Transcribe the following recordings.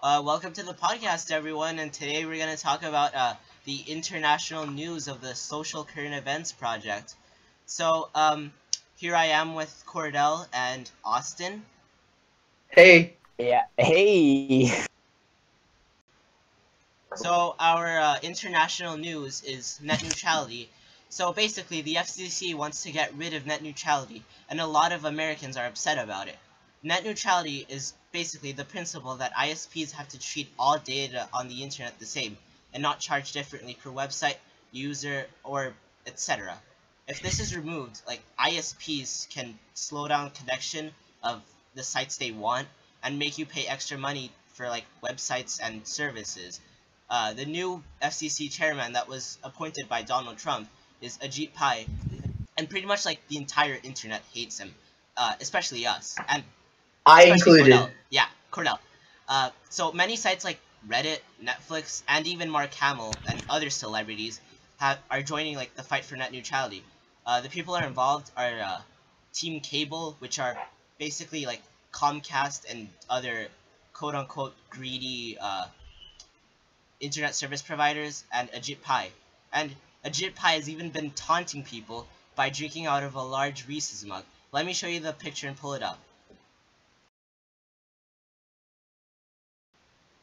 Welcome to the podcast, everyone, and today we're going to talk about the international news of the Social Current Events Project. Here I am with Kordel and Austin. Hey. Yeah. Hey. So our international news is net neutrality. So basically, the FCC wants to get rid of net neutrality, and a lot of Americans are upset about it. Net neutrality is basically the principle that ISPs have to treat all data on the internet the same, and not charge differently per website, user, or etc. If this is removed, like ISPs can slow down connection of the sites they want, and make you pay extra money for like websites and services. The new FCC chairman that was appointed by Donald Trump is Ajit Pai, and pretty much like the entire internet hates him, especially us, and I especially included. Kordel. Yeah, Kordel. So many sites like Reddit, Netflix, and even Mark Hamill and other celebrities are joining like the fight for net neutrality. The people that are involved are Team Cable, which are basically like Comcast and other quote-unquote greedy internet service providers, and Ajit Pai. And Ajit Pai has even been taunting people by drinking out of a large Reese's mug. Let me show you the picture and pull it up.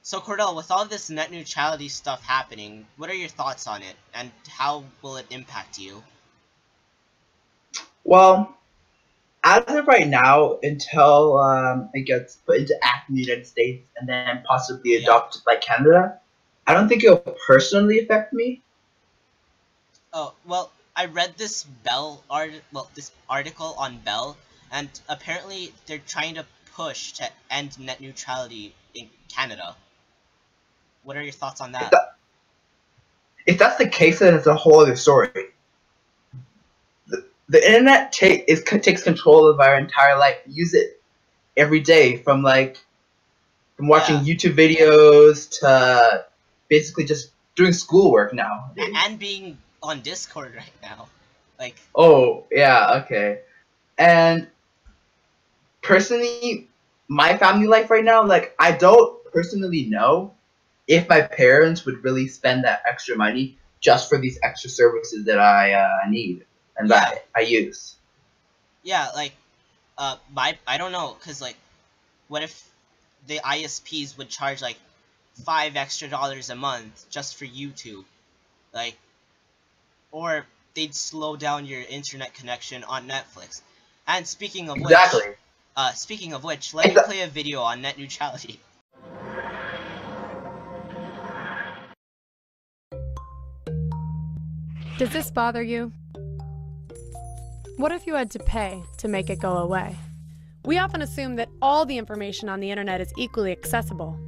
So Kordel, with all this net neutrality stuff happening, what are your thoughts on it, and how will it impact you? Well, as of right now, until it gets put into act in the United States and then possibly adopted by Canada, I don't think it'll personally affect me. Oh, well, I read this this article on Bell, and apparently they're trying to push to end net neutrality in Canada. What are your thoughts on that? If that's the case, then it's a whole other story. The internet takes control of our entire life. We use it every day, from watching YouTube videos to basically just doing schoolwork now. And being on Discord right now. Like. Oh, yeah, okay. And personally, my family life right now, I don't personally know if my parents would really spend that extra money just for these extra services that I need and that I use. Yeah, I don't know, cause what if the ISPs would charge $5 extra a month just for YouTube, or they'd slow down your internet connection on Netflix. And speaking of which, let me play a video on net neutrality. Does this bother you? What if you had to pay to make it go away? We often assume that all the information on the internet is equally accessible.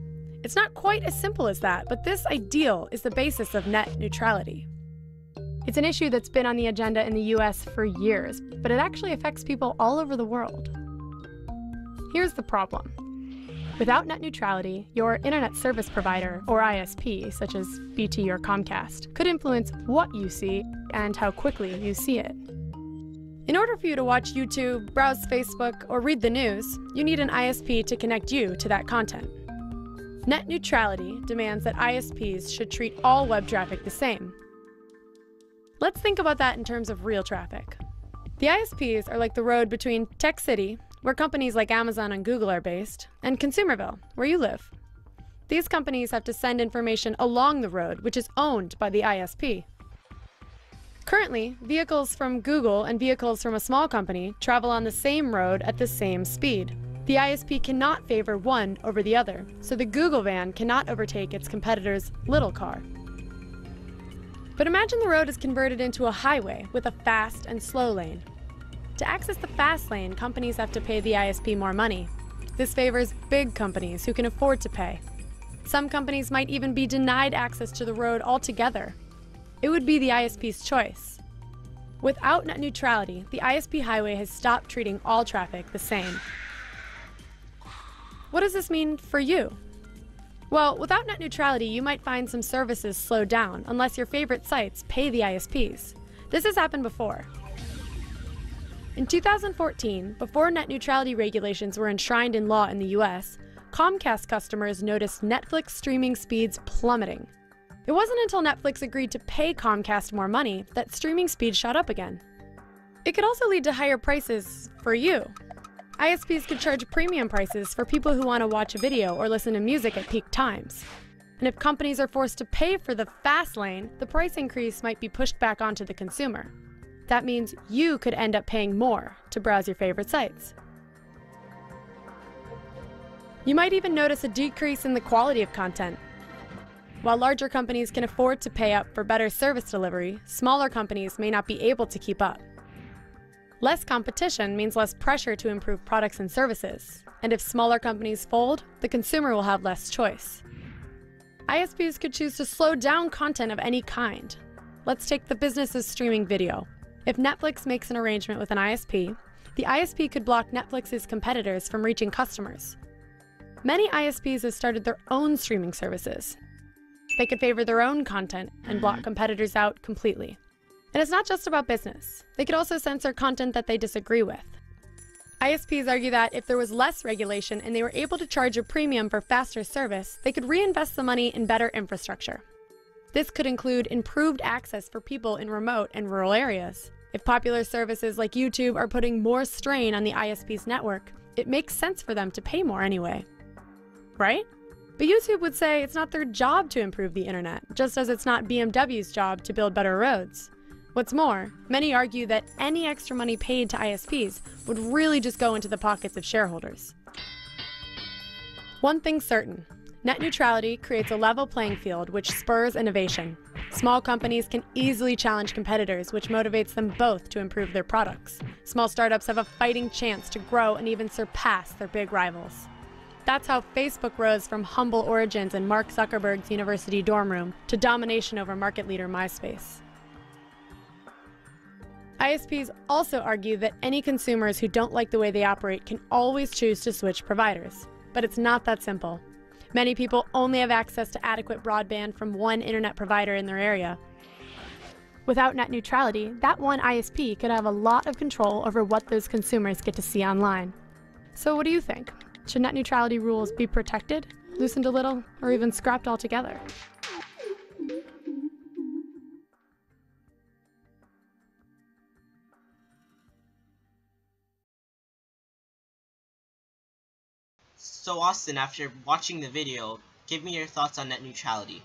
It's not quite as simple as that, but this ideal is the basis of net neutrality. It's an issue that's been on the agenda in the US for years, but it actually affects people all over the world. Here's the problem. Without net neutrality, your internet service provider, or ISP, such as BT or Comcast, could influence what you see and how quickly you see it. In order for you to watch YouTube, browse Facebook, or read the news, you need an ISP to connect you to that content. Net neutrality demands that ISPs should treat all web traffic the same. Let's think about that in terms of real traffic. The ISPs are like the road between Tech City, where companies like Amazon and Google are based, and Consumerville, where you live. These companies have to send information along the road, which is owned by the ISP. Currently, vehicles from Google and vehicles from a small company travel on the same road at the same speed. The ISP cannot favor one over the other, so the Google van cannot overtake its competitor's little car. But imagine the road is converted into a highway with a fast and slow lane. To access the fast lane, companies have to pay the ISP more money. This favors big companies who can afford to pay. Some companies might even be denied access to the road altogether. It would be the ISP's choice. Without net neutrality, the ISP highway has stopped treating all traffic the same. What does this mean for you? Well, without net neutrality, you might find some services slow down unless your favorite sites pay the ISPs. This has happened before. In 2014, before net neutrality regulations were enshrined in law in the US, Comcast customers noticed Netflix streaming speeds plummeting. It wasn't until Netflix agreed to pay Comcast more money that streaming speeds shot up again. It could also lead to higher prices for you. ISPs could charge premium prices for people who want to watch a video or listen to music at peak times. And if companies are forced to pay for the fast lane, the price increase might be pushed back onto the consumer. That means you could end up paying more to browse your favorite sites. You might even notice a decrease in the quality of content. While larger companies can afford to pay up for better service delivery, smaller companies may not be able to keep up. Less competition means less pressure to improve products and services, and if smaller companies fold, the consumer will have less choice. ISPs could choose to slow down content of any kind. Let's take the business of streaming video. If Netflix makes an arrangement with an ISP, the ISP could block Netflix's competitors from reaching customers. Many ISPs have started their own streaming services. They could favor their own content and block competitors out completely. And it's not just about business. They could also censor content that they disagree with. ISPs argue that if there was less regulation and they were able to charge a premium for faster service, they could reinvest the money in better infrastructure. This could include improved access for people in remote and rural areas. If popular services like YouTube are putting more strain on the ISP's network, it makes sense for them to pay more anyway. Right? But YouTube would say it's not their job to improve the internet, just as it's not BMW's job to build better roads. What's more, many argue that any extra money paid to ISPs would really just go into the pockets of shareholders. One thing's certain, net neutrality creates a level playing field which spurs innovation. Small companies can easily challenge competitors, which motivates them both to improve their products. Small startups have a fighting chance to grow and even surpass their big rivals. That's how Facebook rose from humble origins in Mark Zuckerberg's university dorm room to domination over market leader MySpace. ISPs also argue that any consumers who don't like the way they operate can always choose to switch providers. But it's not that simple. Many people only have access to adequate broadband from one internet provider in their area. Without net neutrality, that one ISP could have a lot of control over what those consumers get to see online. So what do you think? Should net neutrality rules be protected, loosened a little, or even scrapped altogether? So Austin, after watching the video, give me your thoughts on net neutrality.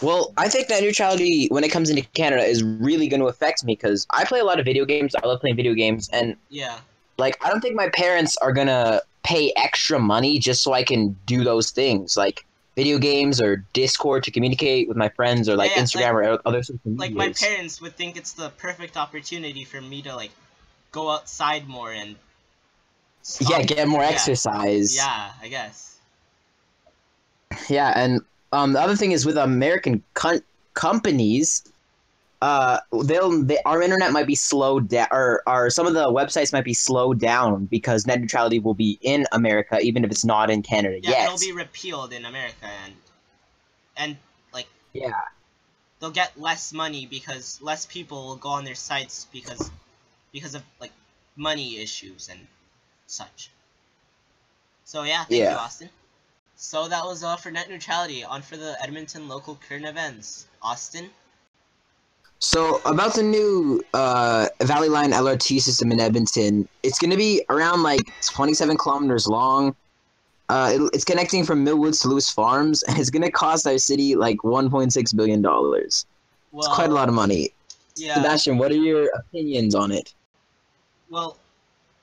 Well, I think net neutrality, when it comes into Canada, is really going to affect me because I play a lot of video games. I love playing video games, and Yeah. like I don't think my parents are gonna pay extra money just so I can do those things, like video games or Discord to communicate with my friends, or like Yeah, Instagram or other social medias. Like my parents would think it's the perfect opportunity for me to like go outside more and Yeah, get more exercise. Yeah, I guess. Yeah, and the other thing is with American companies, our internet might be slowed down, or some of the websites might be slowed down because net neutrality will be in America, even if it's not in Canada Yeah, yet. it'll be repealed in America, and like Yeah, they'll get less money because less people will go on their sites because of like money issues and such. So yeah, thank you, Austin. So that was all for net neutrality. On for the Edmonton local current events. Austin? So about the new Valley Line LRT system in Edmonton, it's going to be around like 27 kilometers long. It's connecting from Millwoods to Lewis Farms, and it's going to cost our city like $1.6 billion. Well, it's quite a lot of money. Yeah. Sebastian, what are your opinions on it? Well,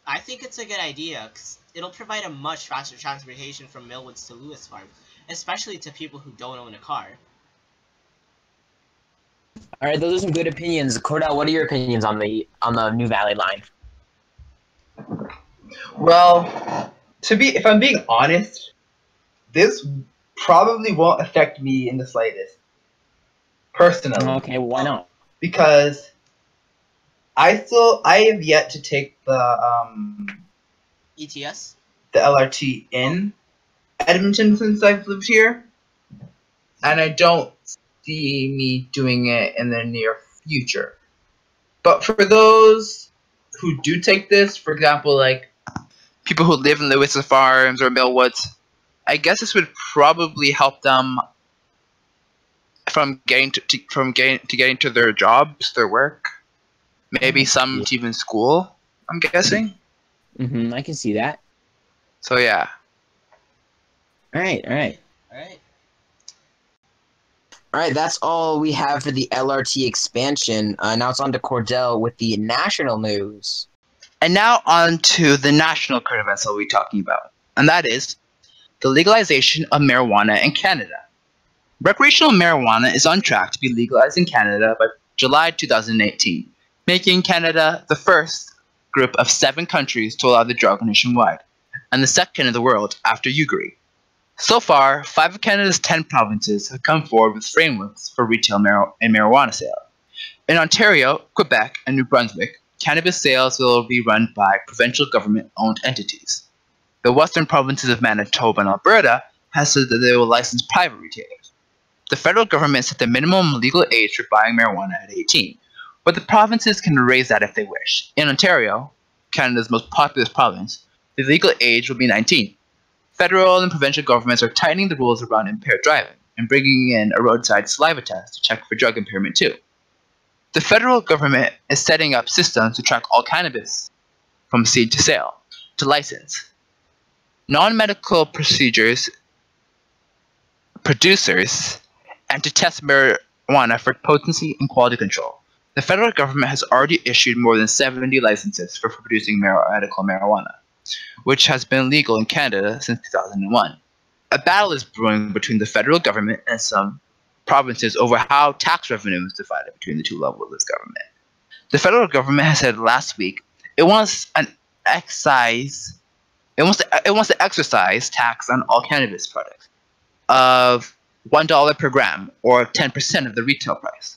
I think it's a good idea, because it'll provide a much faster transportation from Millwoods to Lewis Farms, especially to people who don't own a car. All right, those are some good opinions. Kordel, what are your opinions on the new Valley Line? Well, if I'm being honest, this probably won't affect me in the slightest, personally. Okay, why not? Because I have yet to take the ETS? the LRT in Edmonton since I've lived here, and I don't see me doing it in the near future. But for those who do take this, for example, like people who live in Lewis farms or Millwoods. I guess this would probably help them from getting to their jobs, their work. Maybe some to even school, I'm guessing. I can see that. So yeah. All right. All right, that's all we have for the LRT expansion. Now it's on to Kordel with the national news. And now on to the national current events I'll be talking about. And that is the legalization of marijuana in Canada. Recreational marijuana is on track to be legalized in Canada by July 2018, making Canada the first group of 7 countries to allow the drug nationwide, and the second in the world after Hungary. So far, 5 of Canada's 10 provinces have come forward with frameworks for retail and marijuana sales. In Ontario, Quebec, and New Brunswick, cannabis sales will be run by provincial government-owned entities. The western provinces of Manitoba and Alberta have said that they will license private retailers. The federal government set the minimum legal age for buying marijuana at 18, but the provinces can raise that if they wish. In Ontario, Canada's most populous province, the legal age will be 19. Federal and provincial governments are tightening the rules around impaired driving and bringing in a roadside saliva test to check for drug impairment too. The federal government is setting up systems to track all cannabis from seed to sale, to license. Non-medical producers, and to test marijuana for potency and quality control. The federal government has already issued more than 70 licenses for producing medical marijuana, which has been legal in Canada since 2001. A battle is brewing between the federal government and some provinces over how tax revenue is divided between the two levels of government. The federal government has said last week it wants to exercise tax on all cannabis products of $1 per gram, or 10% of the retail price,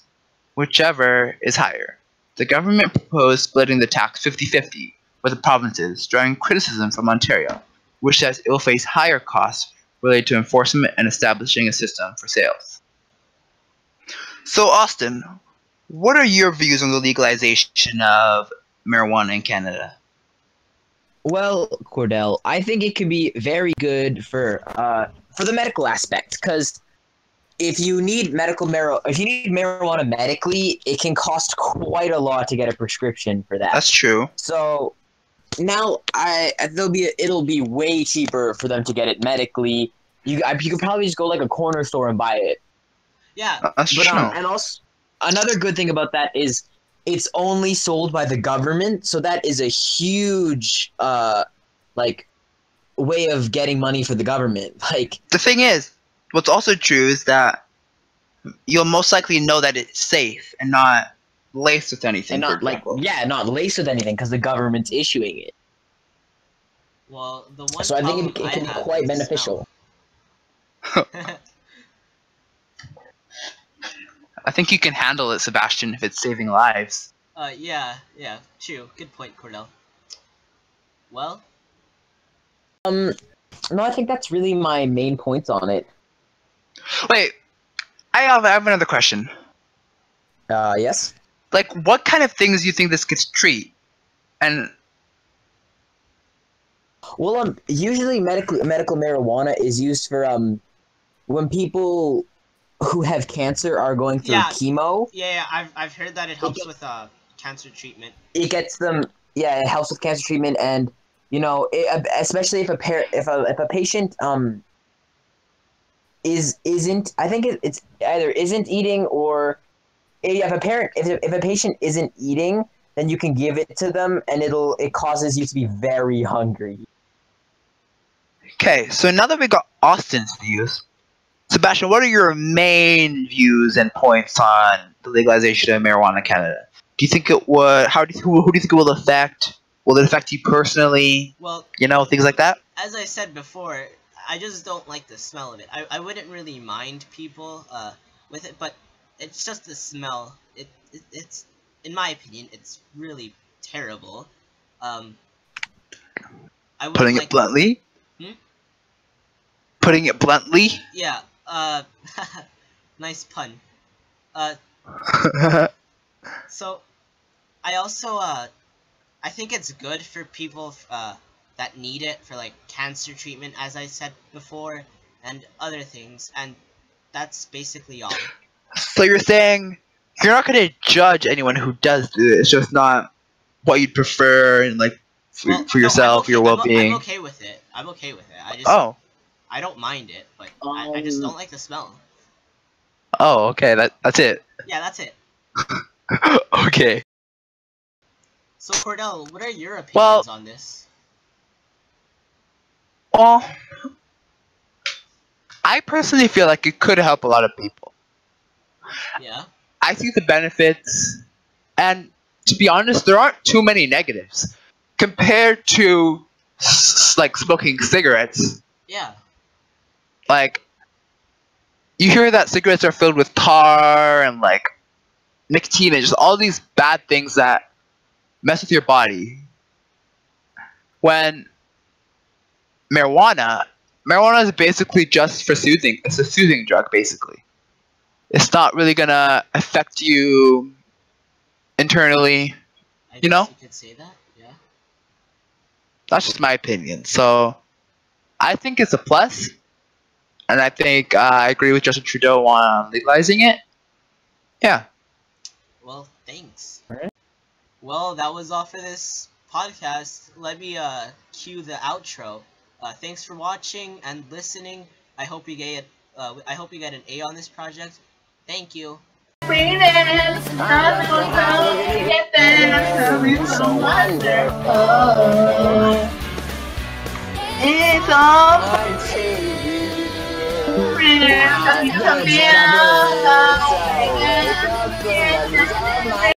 whichever is higher. The government proposed splitting the tax 50-50 with the provinces, drawing criticism from Ontario, which says it will face higher costs related to enforcement and establishing a system for sales. So Austin, what are your views on the legalization of marijuana in Canada? Well, Kordel, I think it could be very good for the medical aspect, because if you need marijuana medically, it can cost quite a lot to get a prescription for that. That's true. So now it'll be way cheaper for them to get it medically. You could probably just go like a corner store and buy it. Yeah, that's true. And also another good thing about that is it's only sold by the government, so that is a huge way of getting money for the government. Like, the thing is, what's also true is that you'll most likely know that it's safe and not laced with anything. And not laced with anything because the government's issuing it. Well, the one so I think it can be quite beneficial. I think you can handle it, Sebastian, if it's saving lives. Yeah, true. Good point, Kordel. Well? No, I think that's really my main points on it. Wait, I have another question. Yes? Like, what kind of things do you think this could treat? And... Well, usually medical marijuana is used for, when people who have cancer are going through chemo. Yeah, I've heard that it helps with cancer treatment. It gets them, it helps with cancer treatment, and especially if a patient isn't, I think it's either isn't eating, or if a patient isn't eating, then you can give it to them, and it causes you to be very hungry. Okay, so now that we got Austin's views, Sebastian, what are your main views and points on the legalization of marijuana in Canada? Do you think it would? Who do you think it will affect? Will it affect you personally? Well, things like that. As I said before, I just don't like the smell of it. I wouldn't really mind people with it, but it's just the smell. It's in my opinion, it's really terrible. Putting it bluntly. Putting it bluntly. Yeah. Nice pun. So, I also I think it's good for people that need it for like cancer treatment, as I said before, and other things, and that's basically all. So you're saying you're not going to judge anyone who does do it. It's just not what you'd prefer, and like for, Well, for no, yourself, I'm your well-being. I'm okay with it. I'm okay with it. I don't mind it, but I just don't like the smell. Oh, okay. That's it. Yeah, that's it. Okay. So Kordel, what are your opinions Well- on this? Well, I personally feel like it could help a lot of people. Yeah. I see the benefits, and to be honest, there aren't too many negatives compared to like smoking cigarettes. Yeah. Like, you hear that cigarettes are filled with tar and like nicotine and just all these bad things that mess with your body. When marijuana is basically just for soothing. It's a soothing drug, basically. It's not really gonna affect you internally. I You guess know? you could say that. Yeah. That's just my opinion. So, I think it's a plus, and I think I agree with Justin Trudeau on legalizing it. Yeah. Well, thanks. Alright. Well, that was all for this podcast. Let me cue the outro. Thanks for watching and listening. I hope you get an A on this project. Thank you. It's all I